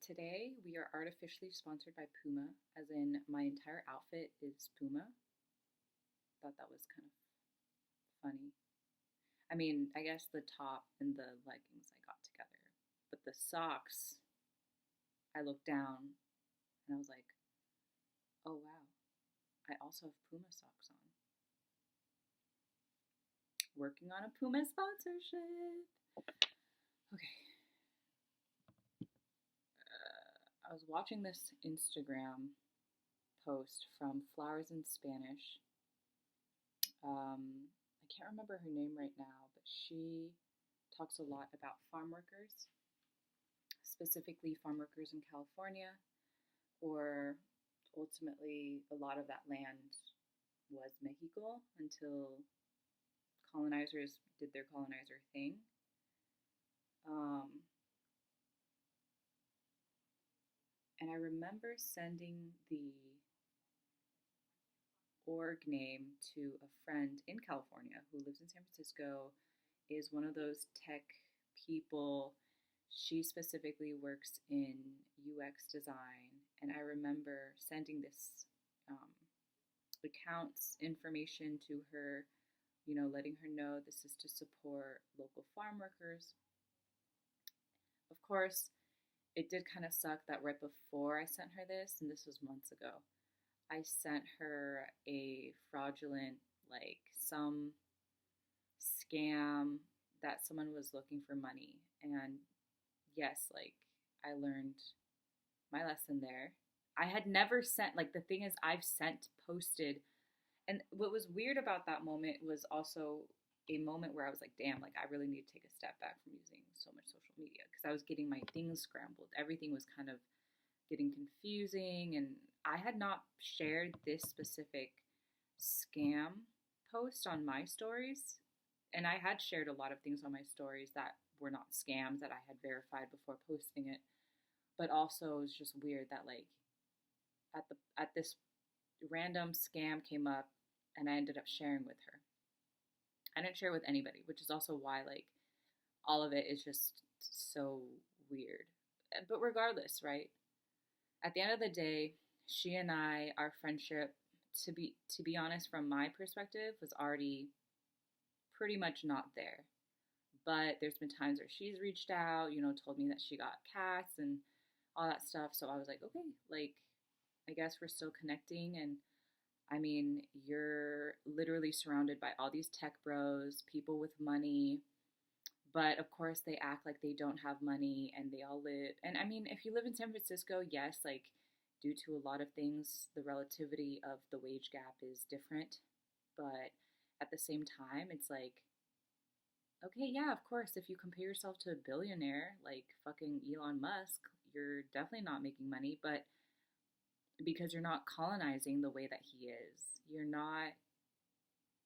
Today we are artificially sponsored by Puma, as in my entire outfit is Puma. Thought that was kind of funny. I mean, I guess the top and the leggings I got together, but the socks, I looked down and I was like, oh wow, I also have Puma socks on. Working on a Puma sponsorship. Okay, I was watching this Instagram post from Flowers in Spanish. I can't remember her name right now, but she talks a lot about farm workers, specifically farm workers in California, or ultimately a lot of that land was Mexico until colonizers did their colonizer thing. Um, and I remember sending the org name to a friend in California who lives in San Francisco, is one of those tech people. She specifically works in UX design, and I remember sending this um, accounts information to her, letting her know this is to support local farm workers. Of course, it did kind of suck that right before I sent her this, and this was months ago, I sent her a fraudulent, like some scam that someone was looking for money. And yes, like I learned my lesson there. I had never sent, like, the thing is, I've sent, posted, and what was weird about that moment was also a moment where I was like, damn, like, I really need to take a step back from using so much social media because I was getting my things scrambled. Everything was kind of getting confusing, and I had not shared this specific scam post on my stories. And I had shared a lot of things on my stories that were not scams that I had verified before posting it. But also it was just weird that like at this random scam came up and I ended up sharing with her. I didn't share with anybody, which is also why like all of it is just so weird. But regardless, right? At the end of the day, she and I, our friendship, to be honest, from my perspective, was already pretty much not there. But there's been times where she's reached out, told me that she got cats and all that stuff. So I was like, okay, like, I guess we're still connecting. And I mean, you're literally surrounded by all these tech bros, people with money. But of course, they act like they don't have money and they all live. And I mean, if you live in San Francisco, yes, like, due to a lot of things, the relativity of the wage gap is different. But at the same time, it's like, okay, yeah, of course, if you compare yourself to a billionaire like fucking Elon Musk, you're definitely not making money, but because you're not colonizing the way that he is, you're not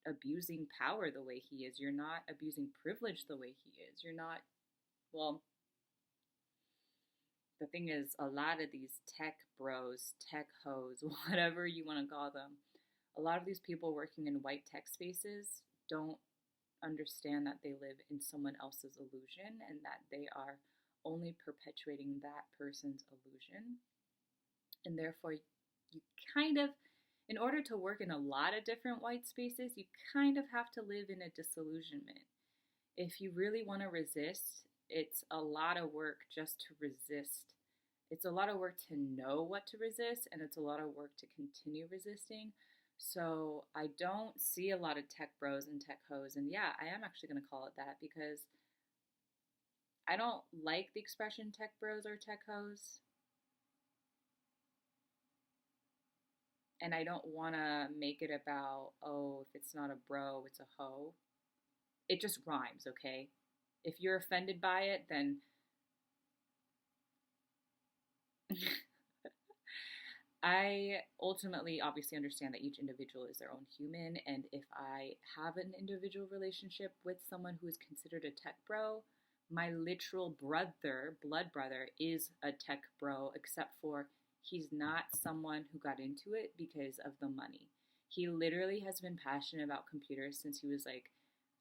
abusing power the way he is, you're not abusing privilege the way he is, you're not, well, the thing is, a lot of these tech bros, tech hoes, whatever you want to call them, a lot of these people working in white tech spaces don't understand that they live in someone else's illusion and that they are only perpetuating that person's illusion. And therefore, you kind of, in order to work in a lot of different white spaces, you kind of have to live in a disillusionment. If you really want to resist, it's a lot of work just to resist. It's a lot of work to know what to resist, and it's a lot of work to continue resisting. So I don't see a lot of tech bros and tech hoes. And yeah, I am actually going to call it that because I don't like the expression tech bros or tech hoes. And I don't want to make it about, oh, if it's not a bro, it's a hoe. It just rhymes, okay? If you're offended by it, then I ultimately obviously understand that each individual is their own human. And if I have an individual relationship with someone who is considered a tech bro, my literal brother, blood brother, is a tech bro, except for he's not someone who got into it because of the money. He literally has been passionate about computers since he was like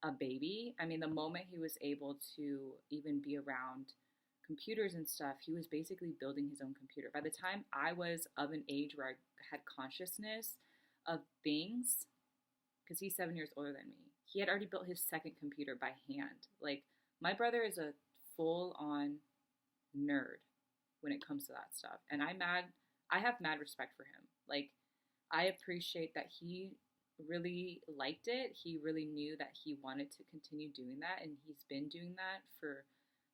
a baby. I mean, the moment he was able to even be around computers and stuff, he was basically building his own computer. By the time I was of an age where I had consciousness of things, because he's 7 years older than me, he had already built his second computer by hand. Like, my brother is a full on nerd when it comes to that stuff. And I have mad respect for him. Like, I appreciate that he really liked it. He really knew that he wanted to continue doing that, and he's been doing that for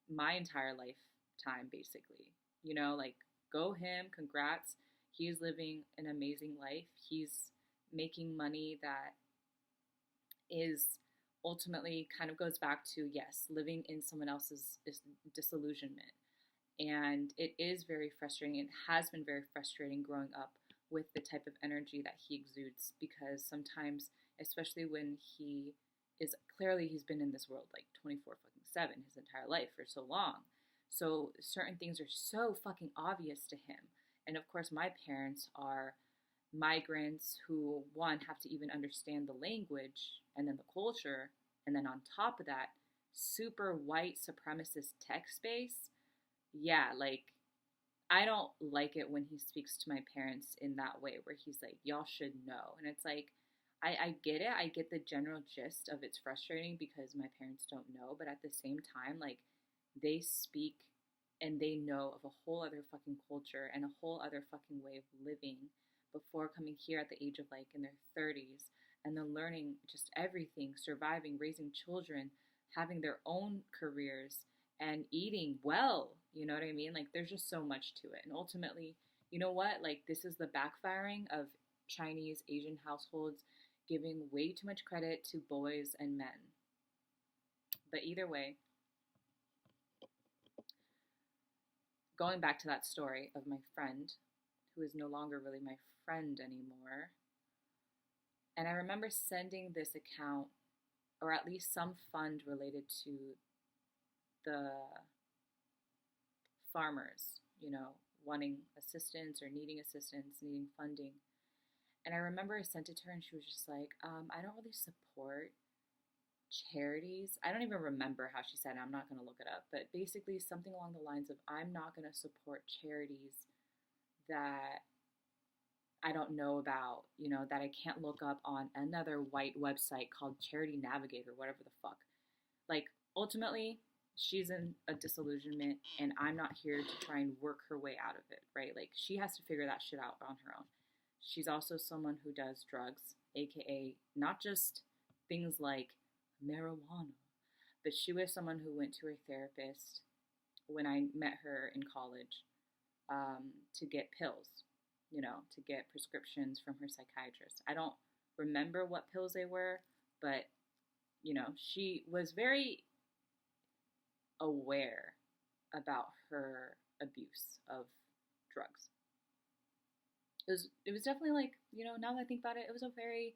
my entire lifetime, basically. You know, like, go him, congrats. He's living an amazing life. He's making money that is ultimately kind of goes back to, yes, living in someone else's disillusionment. And it is very frustrating. It has been very frustrating growing up with the type of energy that he exudes, because sometimes, especially when he is clearly, he's been in this world like 24 fucking 7 his entire life for so long. So certain things are so fucking obvious to him. And of course, my parents are migrants who, one, have to even understand the language and then the culture. And then on top of that, super white supremacist tech space. Yeah, like, I don't like it when he speaks to my parents in that way, where he's like, y'all should know. And it's like, I get it. I get the general gist of it's frustrating because my parents don't know. But at the same time, like, they speak and they know of a whole other fucking culture and a whole other fucking way of living before coming here at the age of like in their 30s, and then learning just everything, surviving, raising children, having their own careers, and eating well. You know what I mean? Like, there's just so much to it. And ultimately, you know what? Like, this is the backfiring of Chinese Asian households giving way too much credit to boys and men. But either way, going back to that story of my friend, who is no longer really my friend anymore. And I remember sending this account, or at least some fund related to the farmers, you know, wanting assistance or needing assistance, needing funding. And I remember I sent it to her and she was just like, I don't really support charities. I don't even remember how she said it. I'm not going to look it up. But basically something along the lines of, I'm not going to support charities that I don't know about, you know, that I can't look up on another white website called Charity Navigator, whatever the fuck. Like, ultimately, she's in a disillusionment, and I'm not here to try and work her way out of it, right? Like, she has to figure that shit out on her own. She's also someone who does drugs, aka not just things like marijuana, but she was someone who went to her therapist when I met her in college to get pills, you know, to get prescriptions from her psychiatrist. I don't remember what pills they were, but, you know, she was very aware about her abuse of drugs. It was definitely like, you know, now that I think about it, it was a very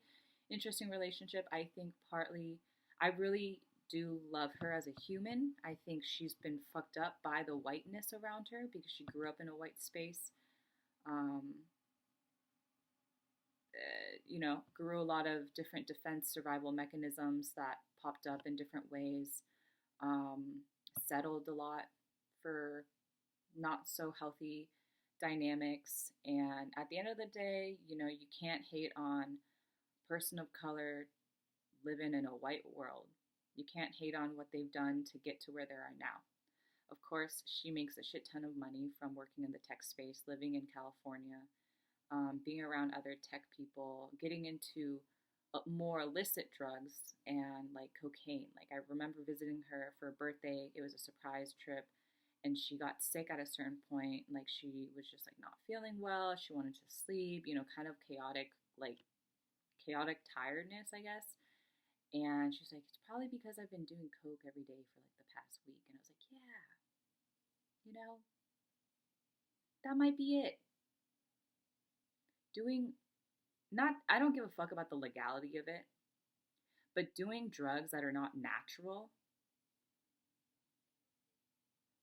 interesting relationship. I think partly I really do love her as a human. I think she's been fucked up by the whiteness around her because she grew up in a white space. Um, you know, grew a lot of different defense survival mechanisms that popped up in different ways. Settled a lot for not so healthy dynamics. And at the end of the day, you know, you can't hate on a person of color living in a white world. You can't hate on what they've done to get to where they are now. Of course, she makes a shit ton of money from working in the tech space, living in California, being around other tech people, getting into more illicit drugs and like cocaine. Like, I remember visiting her for a birthday. It was a surprise trip, and she got sick at a certain point. Like, she was just like not feeling well. She wanted to sleep, you know, kind of chaotic, like chaotic tiredness, I guess. And she's like, it's probably because I've been doing coke every day for like the past week. And I was like, yeah, you know, that might be it. Doing not, I don't give a fuck about the legality of it, but doing drugs that are not natural,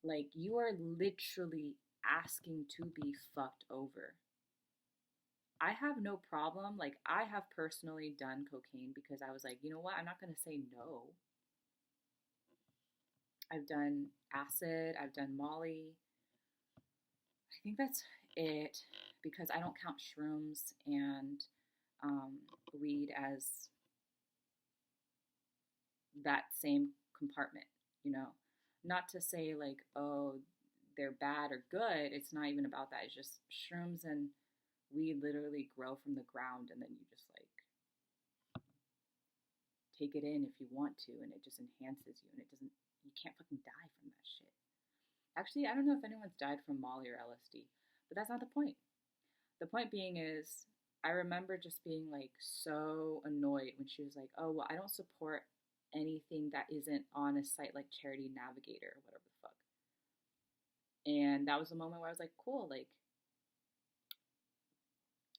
like, you are literally asking to be fucked over. I have no problem. Like, I have personally done cocaine because I was like, you know what? I'm not going to say no. I've done acid, I've done Molly. I think that's it because I don't count shrooms and weed as that same compartment, you know? Not to say like, oh, they're bad or good. It's not even about that. It's just shrooms and weed literally grow from the ground and then you just like take it in if you want to and it just enhances you and it doesn't, you can't fucking die from that shit. Actually, I don't know if anyone's died from Molly or LSD, but that's not the point. The point being is, I remember just being like so annoyed when she was like, oh, well, I don't support anything that isn't on a site like Charity Navigator or whatever the fuck. And that was the moment where I was like, cool, like,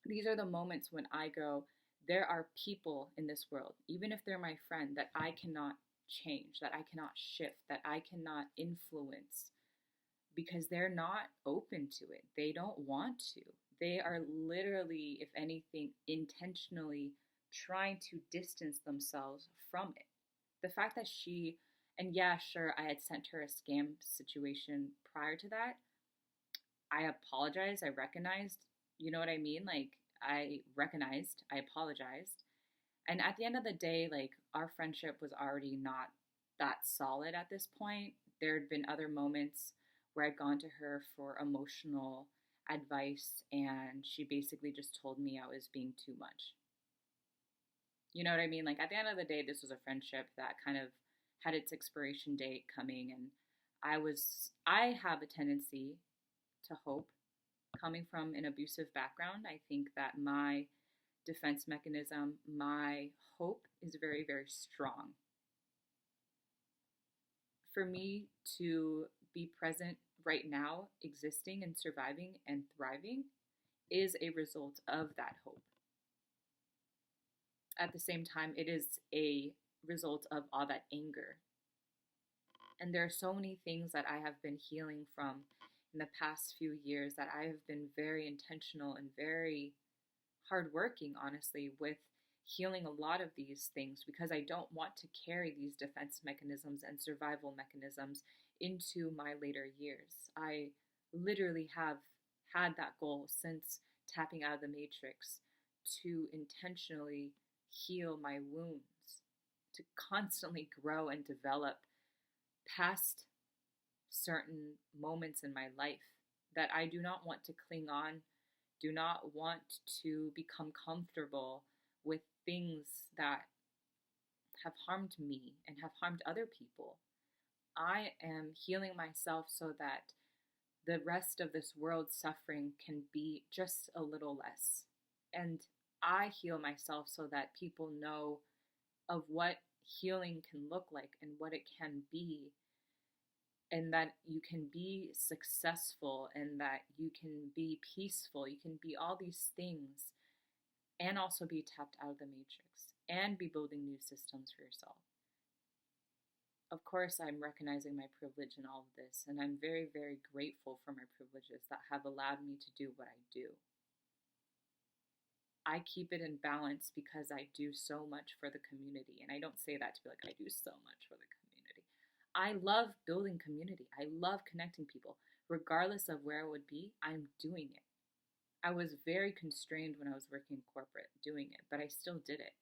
these are the moments when I go, there are people in this world, even if they're my friend, that I cannot change, that I cannot shift, that I cannot influence because they're not open to it. They don't want to. They are literally, if anything, intentionally trying to distance themselves from it. The fact that she, and yeah, sure, I had sent her a scam situation prior to that. I apologized. I recognized, you know what I mean? Like, I recognized, I apologized. And at the end of the day, like, our friendship was already not that solid at this point. There had been other moments where I'd gone to her for emotional advice, and she basically just told me I was being too much. You know what I mean? Like, at the end of the day, this was a friendship that kind of had its expiration date coming, and I have a tendency to hope. Coming from an abusive background, I think that my defense mechanism, my hope is very, very strong. For me to be present right now, existing and surviving and thriving, is a result of that hope. At the same time, it is a result of all that anger. And there are so many things that I have been healing from in the past few years that I have been very intentional and very hardworking, honestly, with healing a lot of these things because I don't want to carry these defense mechanisms and survival mechanisms into my later years. I literally have had that goal since tapping out of the matrix to intentionally heal my wounds, to constantly grow and develop past certain moments in my life that I do not want to cling on, do not want to become comfortable with things that have harmed me and have harmed other people. I am healing myself so that the rest of this world's suffering can be just a little less. And I heal myself so that people know of what healing can look like and what it can be, and that you can be successful and that you can be peaceful, you can be all these things and also be tapped out of the matrix and be building new systems for yourself. Of course, I'm recognizing my privilege in all of this, and I'm very, very grateful for my privileges that have allowed me to do what I do. I keep it in balance because I do so much for the community, and I don't say that to be like, I do so much for the community. I love building community. I love connecting people. Regardless of where I would be, I'm doing it. I was very constrained when I was working in corporate doing it, but I still did it.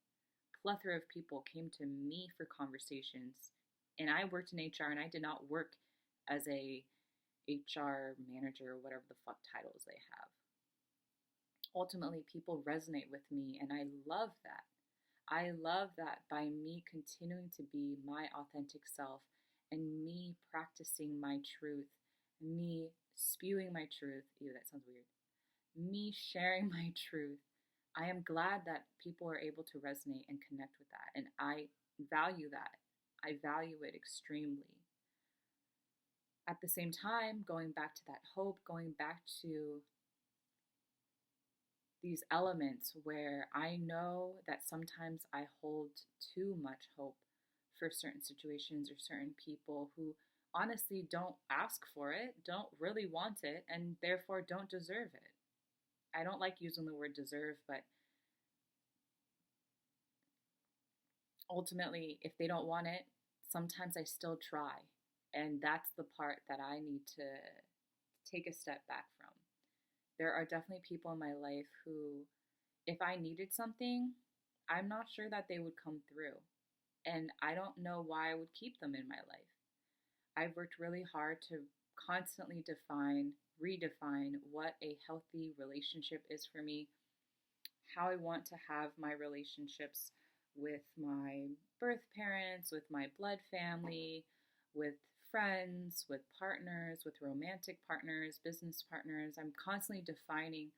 Plethora of people came to me for conversations, and I worked in HR, and I did not work as a HR manager or whatever the fuck titles they have. Ultimately, people resonate with me, and I love that. I love that by me continuing to be my authentic self and me practicing my truth, me spewing my truth. Ew, that sounds weird. Me sharing my truth. I am glad that people are able to resonate and connect with that. And I value that. I value it extremely. At the same time, going back to that hope, going back to these elements where I know that sometimes I hold too much hope for certain situations or certain people who honestly don't ask for it, don't really want it, and therefore don't deserve it. I don't like using the word deserve, but ultimately, if they don't want it, sometimes I still try. And that's the part that I need to take a step back from. There are definitely people in my life who, if I needed something, I'm not sure that they would come through. And I don't know why I would keep them in my life. I've worked really hard to constantly redefine what a healthy relationship is for me, how I want to have my relationships with my birth parents, with my blood family, with friends, with partners, with romantic partners, business partners. I'm constantly defining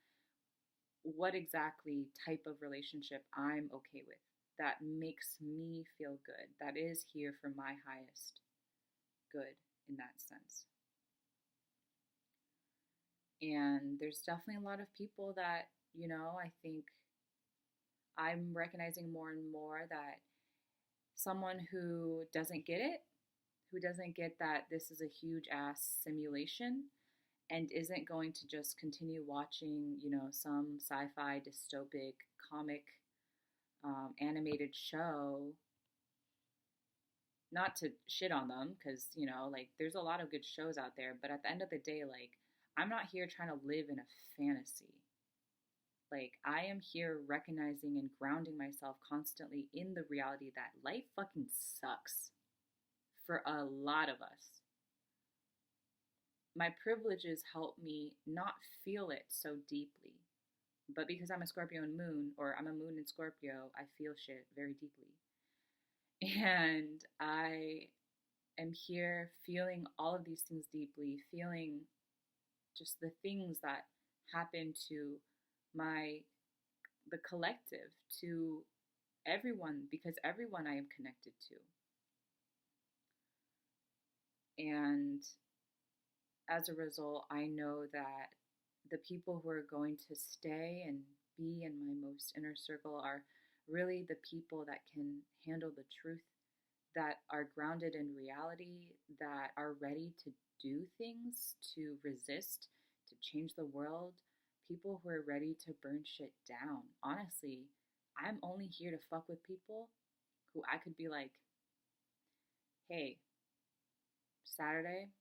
what exactly type of relationship I'm okay with that makes me feel good, that is here for my highest good in that sense. And there's definitely a lot of people that, I think I'm recognizing more and more that someone who doesn't get it, who doesn't get that this is a huge ass simulation and isn't going to just continue watching, some sci fi dystopic comic animated show, not to shit on them, because, like, there's a lot of good shows out there, but at the end of the day, like, I'm not here trying to live in a fantasy. Like, I am here recognizing and grounding myself constantly in the reality that life fucking sucks for a lot of us. My privileges help me not feel it so deeply. But because I'm a Scorpio and moon, or I'm a moon in Scorpio, I feel shit very deeply. And I am here feeling all of these things deeply, feeling just the things that happen to the collective, to everyone, because everyone I am connected to. And as a result, I know that the people who are going to stay and be in my most inner circle are really the people that can handle the truth, that are grounded in reality, that are ready to do things, to resist, to change the world, people who are ready to burn shit down. Honestly, I'm only here to fuck with people who I could be like, hey, Saturday,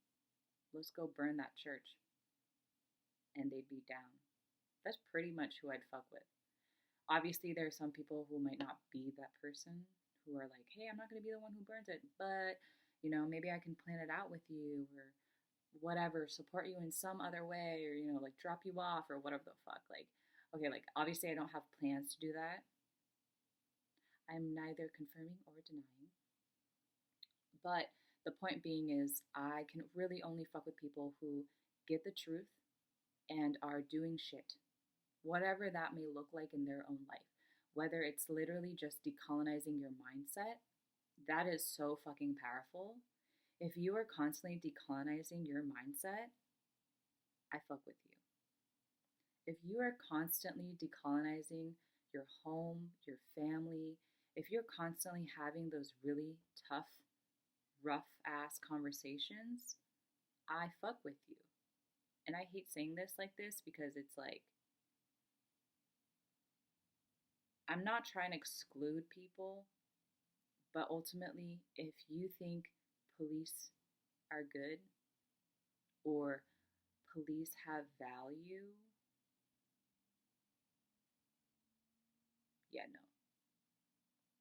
let's go burn that church. And they'd be down. That's pretty much who I'd fuck with. Obviously, there are some people who might not be that person, who are like, hey, I'm not going to be the one who burns it, but, maybe I can plan it out with you, or whatever, support you in some other way, or, like, drop you off, or whatever the fuck. Like, okay, like, obviously I don't have plans to do that. I'm neither confirming or denying. But the point being is, I can really only fuck with people who get the truth and are doing shit, whatever that may look like in their own life. Whether it's literally just decolonizing your mindset, that is so fucking powerful. If you are constantly decolonizing your mindset, I fuck with you. If you are constantly decolonizing your home, your family, if you're constantly having those really tough, rough ass conversations, I fuck with you. And I hate saying this like this because it's like, I'm not trying to exclude people, but ultimately, if you think police are good or police have value, yeah, no.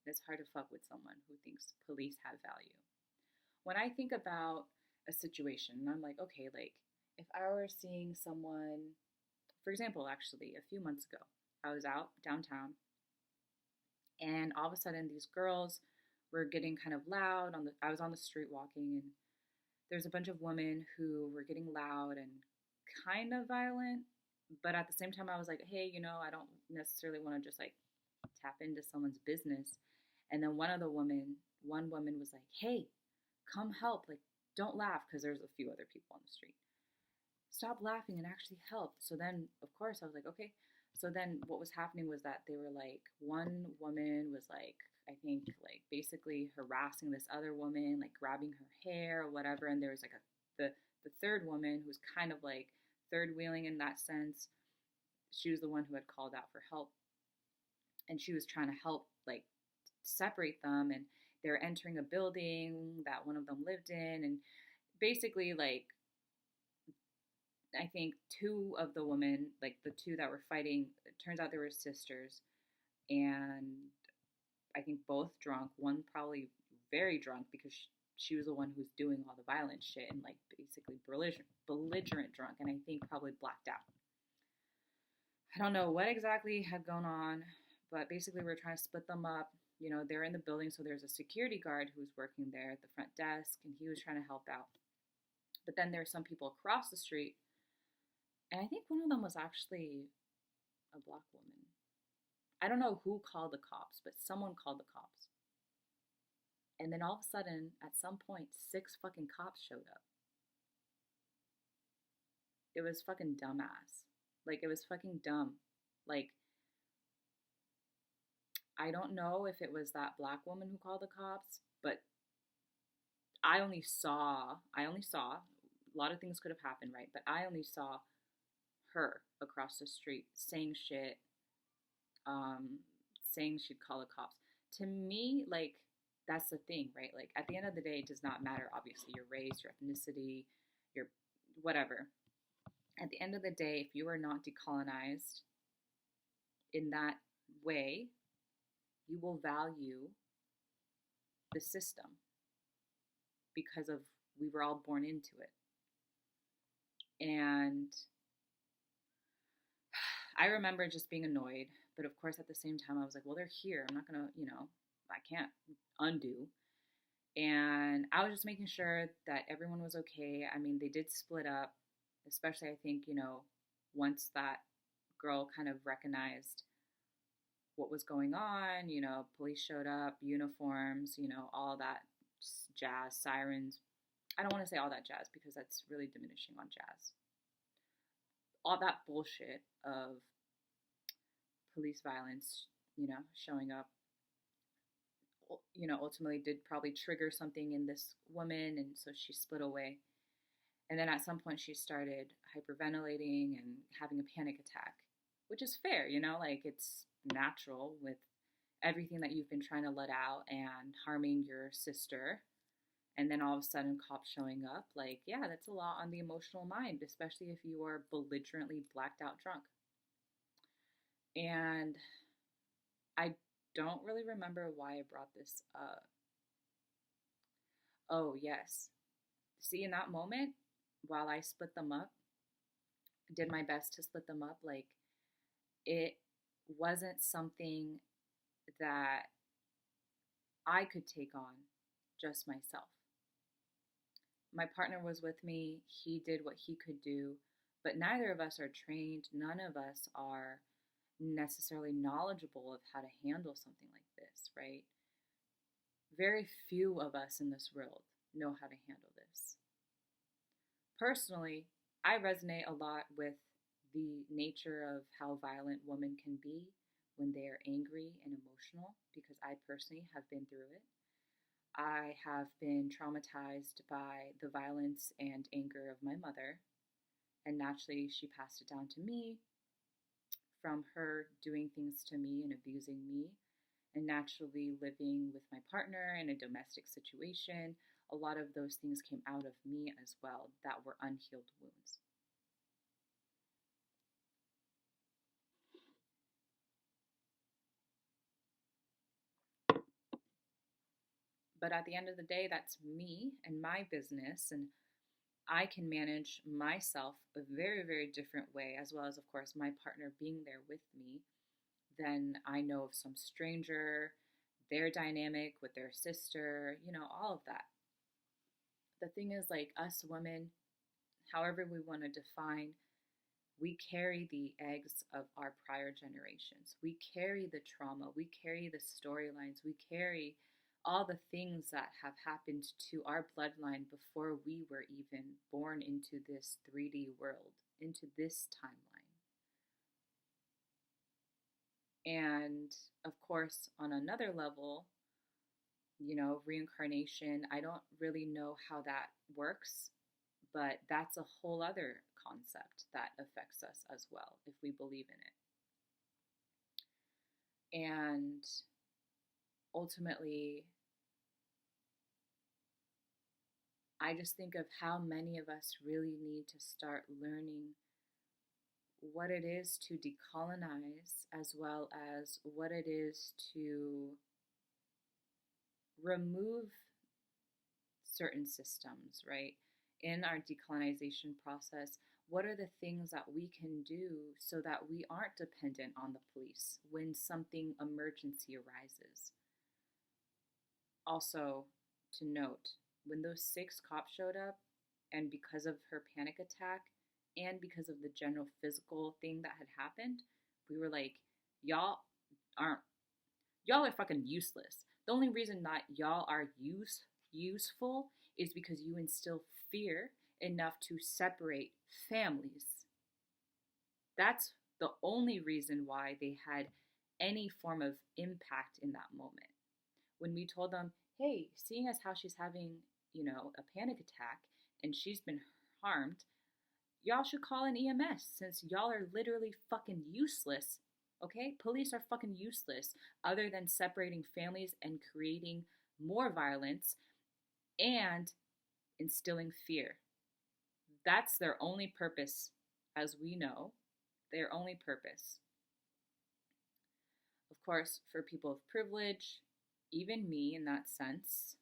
It's hard to fuck with someone who thinks police have value. When I think about a situation, I'm like, okay, like, if I were seeing someone, for example, actually, a few months ago, I was out downtown, and all of a sudden, these girls were getting kind of loud. I was on the street walking, and there's a bunch of women who were getting loud and kind of violent. But at the same time, I was like, hey, I don't necessarily want to just like tap into someone's business. And then one woman was like, hey, come help. Like, don't laugh, because there's a few other people on the street. Stop laughing and actually help. So then, of course, I was like, okay. So then what was happening was that they were like, one woman was like, I think, like, basically harassing this other woman, like grabbing her hair or whatever. And there was like the third woman who was kind of like third wheeling in that sense. She was the one who had called out for help. And she was trying to help, like, separate them. And they're entering a building that one of them lived in. And basically, like, I think two of the women, like the two that were fighting, it turns out they were sisters, and I think both drunk. One probably very drunk because she was the one who was doing all the violent shit and like basically belligerent drunk, and I think probably blacked out. I don't know what exactly had gone on, but basically we are trying to split them up. You know, they're in the building, so there's a security guard who's working there at the front desk, and he was trying to help out. But then there were some people across the street, and I think one of them was actually a black woman. I don't know who called the cops, but someone called the cops. And then all of a sudden, at some point, six fucking cops showed up. It was fucking dumbass. Like, it was fucking dumb. Like, I don't know if it was that black woman who called the cops, but a lot of things could have happened, right? But I only saw her across the street saying shit, saying she'd call the cops. To me, like, that's the thing, right? Like, at the end of the day, it does not matter, obviously, your race, your ethnicity, your whatever. At the end of the day, if you are not decolonized in that way, you will value the system because of we were all born into it. And I remember just being annoyed, but of course at the same time I was like, well, they're here. I'm not gonna, I can't undo. And I was just making sure that everyone was okay. I mean, they did split up, especially I think, once that girl kind of recognized what was going on, police showed up, uniforms, all that jazz, sirens. I don't want to say all that jazz because that's really diminishing on jazz. All that bullshit of police violence, showing up, ultimately did probably trigger something in this woman, and so she split away. And then at some point she started hyperventilating and having a panic attack, which is fair, like it's natural with everything that you've been trying to let out and harming your sister. And then all of a sudden cops showing up, like, yeah, that's a lot on the emotional mind, especially if you are belligerently blacked out drunk. And I don't really remember why I brought this up. Oh, yes. See, in that moment, while I split them up, did my best to split them up, like, it wasn't something that I could take on just myself. My partner was with me. He did what he could do, but neither of us are trained. None of us are necessarily knowledgeable of how to handle something like this, right? Very few of us in this world know how to handle this. Personally, I resonate a lot with the nature of how violent women can be when they are angry and emotional, because I personally have been through it. I have been traumatized by the violence and anger of my mother, and naturally she passed it down to me from her doing things to me and abusing me, and naturally living with my partner in a domestic situation. A lot of those things came out of me as well that were unhealed wounds. But at the end of the day, that's me and my business, and I can manage myself a very, very different way, as well as, of course, my partner being there with me, than I know of some stranger, their dynamic with their sister, all of that. The thing is, like, us women, however we want to define, we carry the eggs of our prior generations. We carry the trauma. We carry the storylines. We carry all the things that have happened to our bloodline before we were even born into this 3D world, into this timeline. And of course, on another level, reincarnation, I don't really know how that works, but that's a whole other concept that affects us as well if we believe in it. And ultimately, I just think of how many of us really need to start learning what it is to decolonize, as well as what it is to remove certain systems, right? In our decolonization process, what are the things that we can do so that we aren't dependent on the police when something emergency arises? Also, to note, when those 6 cops showed up, and because of her panic attack, and because of the general physical thing that had happened, we were like, y'all aren't, y'all are fucking useless. The only reason that y'all are useful is because you instill fear enough to separate families. That's the only reason why they had any form of impact in that moment. When we told them, hey, seeing as how she's having, a panic attack and she's been harmed, y'all should call an EMS since y'all are literally fucking useless. Okay? Police are fucking useless other than separating families and creating more violence and instilling fear. That's their only purpose, as we know, their only purpose. Of course, for people of privilege, even me in that sense,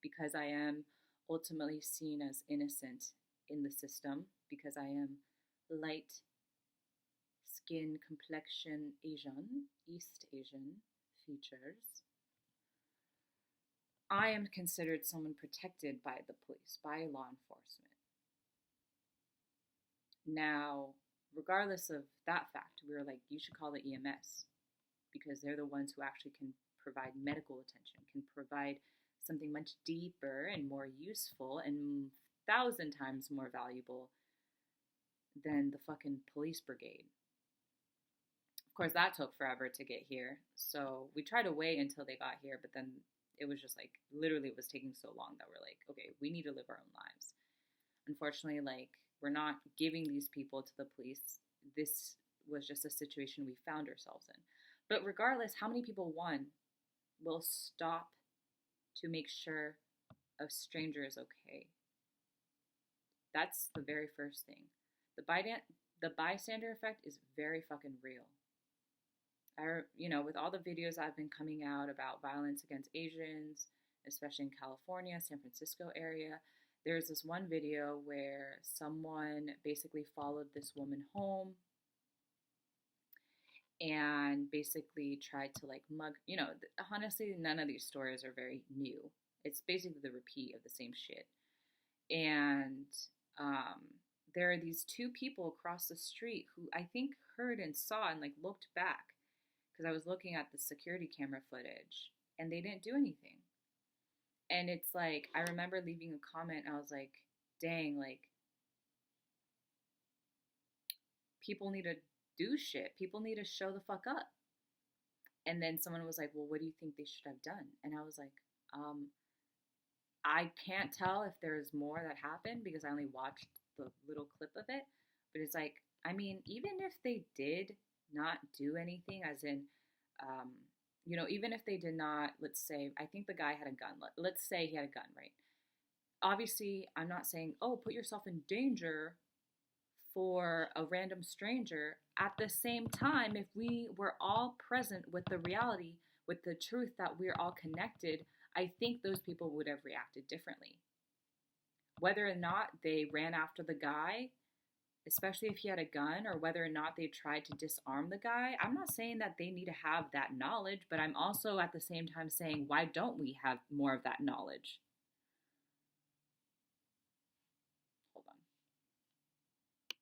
because I am ultimately seen as innocent in the system, because I am light skin, complexion Asian, East Asian features, I am considered someone protected by the police, by law enforcement. Now, regardless of that fact, we were like, you should call the EMS because they're the ones who actually can provide medical attention, can provide something much deeper and more useful and 1,000 times more valuable than the fucking police brigade. Of course, that took forever to get here. So we tried to wait until they got here, but then it was just like, literally, it was taking so long that we're like, okay, we need to live our own lives. Unfortunately, like, we're not giving these people to the police. This was just a situation we found ourselves in. But regardless, how many people, one, will stop to make sure a stranger is okay? That's the very first thing. The bystander effect is very fucking real. With all the videos I've been coming out about violence against Asians, especially in California, San Francisco area, there's this one video where someone basically followed this woman home and basically tried to like mug, honestly, none of these stories are very new. It's basically the repeat of the same shit. And there are these 2 people across the street who I think heard and saw and like looked back, because I was looking at the security camera footage and they didn't do anything. And it's like, I remember leaving a comment and I was like, dang, like, people need to do shit. People need to show the fuck up. And then someone was like, well, what do you think they should have done? And I was like, I can't tell if there's more that happened because I only watched the little clip of it. But it's like, I mean, even if they did not do anything, as in, even if they did not, let's say, I think the guy had a gun. Let's say he had a gun, right? Obviously, I'm not saying, oh, put yourself in danger for a random stranger. At the same time, if we were all present with the reality, with the truth that we're all connected, I think those people would have reacted differently. Whether or not they ran after the guy, especially if he had a gun, or whether or not they tried to disarm the guy, I'm not saying that they need to have that knowledge, but I'm also at the same time saying, why don't we have more of that knowledge?